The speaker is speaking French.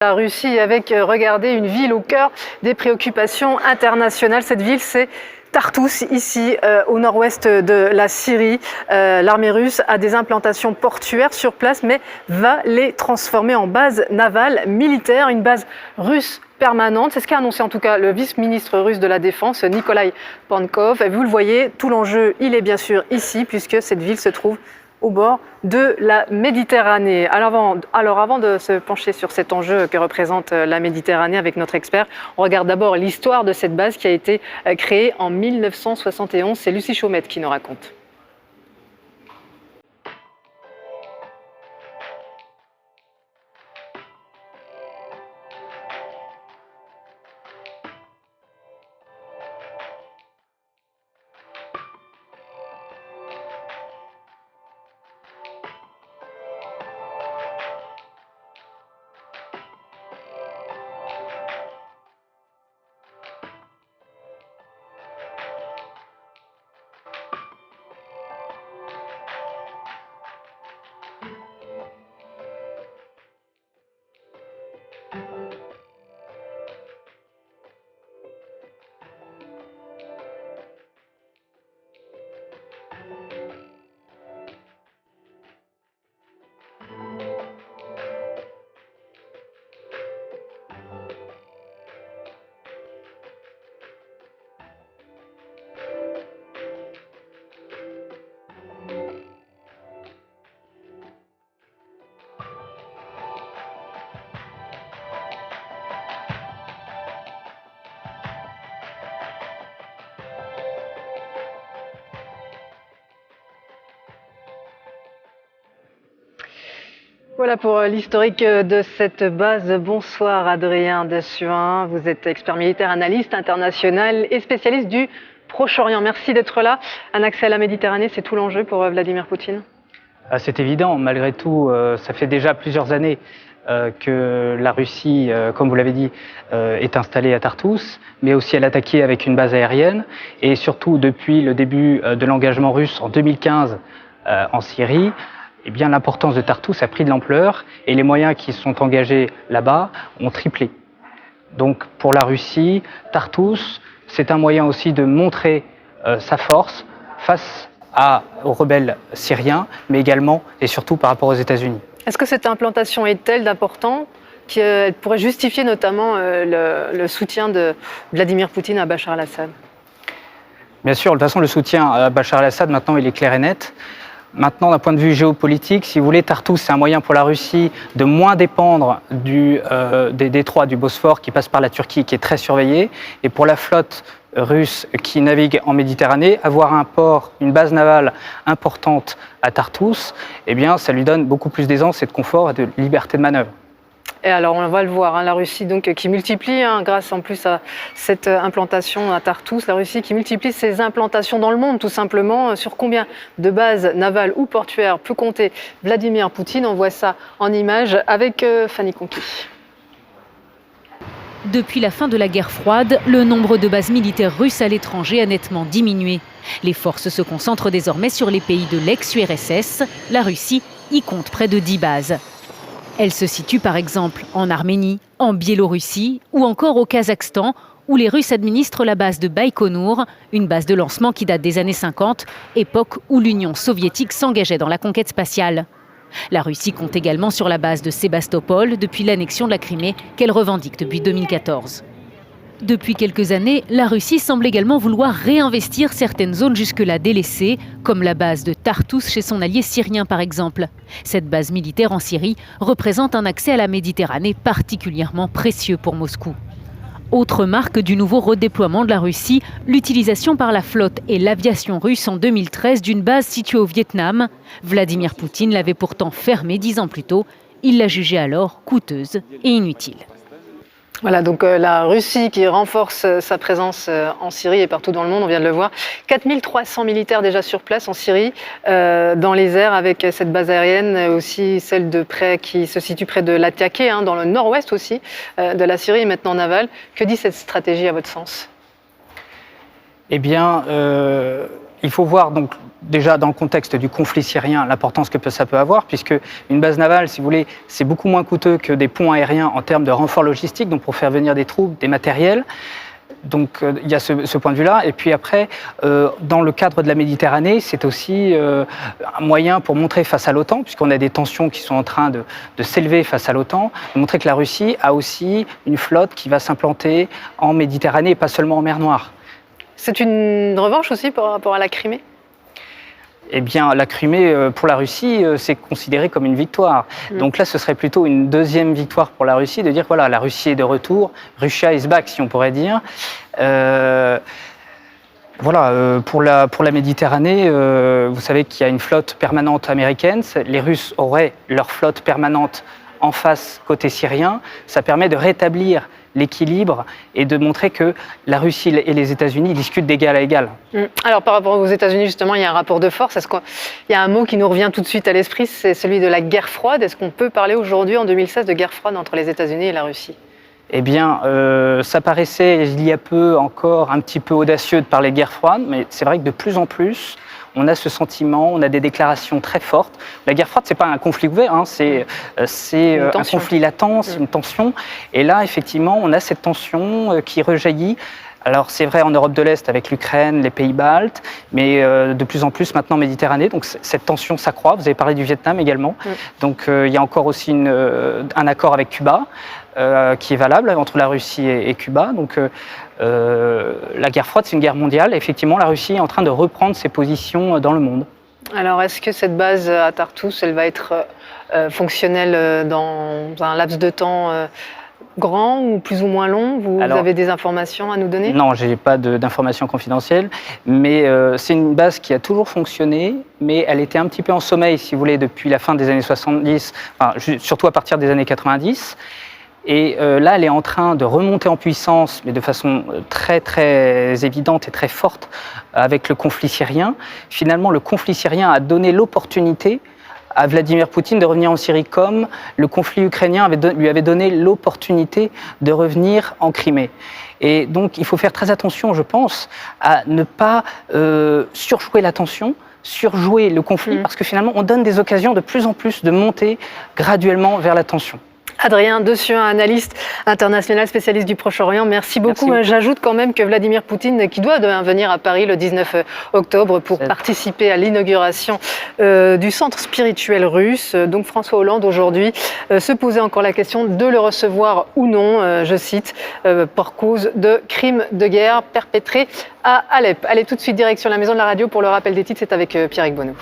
La Russie avec, regardez, une ville au cœur des préoccupations internationales. Cette ville, c'est Tartous, ici au nord-ouest de la Syrie. L'armée russe a des implantations portuaires sur place, mais va les transformer en base navale militaire, une base russe permanente. C'est ce qu'a annoncé en tout cas le vice-ministre russe de la Défense, Nikolai Pankov. Et vous le voyez, tout l'enjeu, il est bien sûr ici, puisque cette ville se trouve au bord de la Méditerranée. Alors avant de se pencher sur cet enjeu que représente la Méditerranée avec notre expert, on regarde d'abord l'histoire de cette base qui a été créée en 1971. C'est Lucie Chaumette qui nous raconte. Voilà pour l'historique de cette base. Bonsoir Adrien Dessuin, vous êtes expert militaire, analyste international et spécialiste du Proche-Orient. Merci d'être là. Un accès à la Méditerranée, c'est tout l'enjeu pour Vladimir Poutine? C'est évident, malgré tout, ça fait déjà plusieurs années que la Russie, comme vous l'avez dit, est installée à Tartous, mais aussi elle attaquée avec une base aérienne. Et surtout, depuis le début de l'engagement russe en 2015 en Syrie, eh bien, l'importance de Tartous a pris de l'ampleur et les moyens qui sont engagés là-bas ont triplé. Donc pour la Russie, Tartous, c'est un moyen aussi de montrer sa force face aux rebelles syriens, mais également et surtout par rapport aux États-Unis. Est-ce que cette implantation est telle d'important qu'elle pourrait justifier notamment le soutien de Vladimir Poutine à Bachar el-Assad? Bien sûr, de toute façon, le soutien à Bachar el-Assad, maintenant, il est clair et net. Maintenant, d'un point de vue géopolitique, si vous voulez, Tartous, c'est un moyen pour la Russie de moins dépendre des détroits du Bosphore qui passe par la Turquie, qui est très surveillé. Et pour la flotte russe qui navigue en Méditerranée, avoir un port, une base navale importante à Tartous, eh bien, ça lui donne beaucoup plus d'aisance et de confort et de liberté de manœuvre. Et alors, on va le voir, la Russie donc, qui multiplie, grâce en plus à cette implantation à Tartous, la Russie qui multiplie ses implantations dans le monde, tout simplement. Sur combien de bases navales ou portuaires peut compter Vladimir Poutine? On voit ça en images avec Fanny Conqui. Depuis la fin de la guerre froide, le nombre de bases militaires russes à l'étranger a nettement diminué. Les forces se concentrent désormais sur les pays de l'ex-URSS. La Russie y compte près de 10 bases. Elle se situe par exemple en Arménie, en Biélorussie ou encore au Kazakhstan, où les Russes administrent la base de Baïkonour, une base de lancement qui date des années 50, époque où l'Union soviétique s'engageait dans la conquête spatiale. La Russie compte également sur la base de Sébastopol depuis l'annexion de la Crimée qu'elle revendique depuis 2014. Depuis quelques années, la Russie semble également vouloir réinvestir certaines zones jusque-là délaissées, comme la base de Tartous chez son allié syrien par exemple. Cette base militaire en Syrie représente un accès à la Méditerranée particulièrement précieux pour Moscou. Autre marque du nouveau redéploiement de la Russie, l'utilisation par la flotte et l'aviation russe en 2013 d'une base située au Vietnam. Vladimir Poutine l'avait pourtant fermée 10 ans plus tôt. Il l'a jugée alors coûteuse et inutile. Voilà, donc la Russie qui renforce sa présence en Syrie et partout dans le monde, on vient de le voir. 4300 militaires déjà sur place en Syrie, dans les airs avec cette base aérienne, aussi celle de près qui se situe près de Latakia, dans le nord-ouest aussi de la Syrie et maintenant navale. Que dit cette stratégie à votre sens? Eh bien, il faut voir donc déjà dans le contexte du conflit syrien l'importance que ça peut avoir, puisque une base navale, si vous voulez, c'est beaucoup moins coûteux que des ponts aériens en termes de renfort logistique, donc pour faire venir des troupes, des matériels. Donc il y a ce point de vue-là. Et puis après, dans le cadre de la Méditerranée, c'est aussi un moyen pour montrer face à l'OTAN, puisqu'on a des tensions qui sont en train de s'élever face à l'OTAN, de montrer que la Russie a aussi une flotte qui va s'implanter en Méditerranée et pas seulement en mer Noire. C'est une revanche aussi par rapport à la Crimée? Eh bien, la Crimée, pour la Russie, c'est considéré comme une victoire. Donc là, ce serait plutôt une deuxième victoire pour la Russie, de dire voilà, la Russie est de retour, Russia is back, si on pourrait dire. Voilà, pour la Méditerranée, vous savez qu'il y a une flotte permanente américaine. Les Russes auraient leur flotte permanente en face, côté syrien. Ça permet de rétablir l'équilibre et de montrer que la Russie et les États-Unis discutent d'égal à égal. Alors par rapport aux États-Unis, justement, il y a un rapport de force. Est-ce qu'il y a un mot qui nous revient tout de suite à l'esprit, c'est celui de la guerre froide. Est-ce qu'on peut parler aujourd'hui, en 2016, de guerre froide entre les États-Unis et la Russie? Eh bien, ça paraissait il y a peu encore un petit peu audacieux de parler de guerre froide, mais c'est vrai que de plus en plus, on a ce sentiment, on a des déclarations très fortes. La guerre froide, c'est pas un conflit ouvert, hein, c'est un conflit latent, c'est une tension. Et là, effectivement, on a cette tension qui rejaillit. Alors c'est vrai en Europe de l'Est avec l'Ukraine, les pays baltes, mais de plus en plus maintenant en Méditerranée. Donc cette tension s'accroît. Vous avez parlé du Vietnam également. Donc il y a encore aussi un accord avec Cuba qui est valable entre la Russie et Cuba. Donc la guerre froide, c'est une guerre mondiale. Effectivement, la Russie est en train de reprendre ses positions dans le monde. Alors est-ce que cette base à Tartous, elle va être fonctionnelle dans un laps de temps grand ou plus ou moins long? Vous avez des informations à nous donner? Non, je n'ai pas d'informations confidentielles, mais c'est une base qui a toujours fonctionné, mais elle était un petit peu en sommeil, si vous voulez, depuis la fin des années 70, enfin, surtout à partir des années 90. Et là, elle est en train de remonter en puissance, mais de façon très, très évidente et très forte avec le conflit syrien. Finalement, le conflit syrien a donné l'opportunité à Vladimir Poutine de revenir en Syrie, comme le conflit ukrainien lui avait donné l'opportunité de revenir en Crimée. Et donc il faut faire très attention, je pense, à ne pas surjouer la tension, surjouer le conflit, parce que finalement on donne des occasions de plus en plus de monter graduellement vers la tension. Adrien Dessuin, analyste international, spécialiste du Proche-Orient, merci beaucoup. J'ajoute quand même que Vladimir Poutine, qui doit venir à Paris le 19 octobre pour participer à l'inauguration du centre spirituel russe. Donc François Hollande aujourd'hui se posait encore la question de le recevoir ou non, je cite, pour cause de crimes de guerre perpétrés à Alep. Allez, tout de suite direction la maison de la radio pour le rappel des titres, c'est avec Pierrick Bonneau.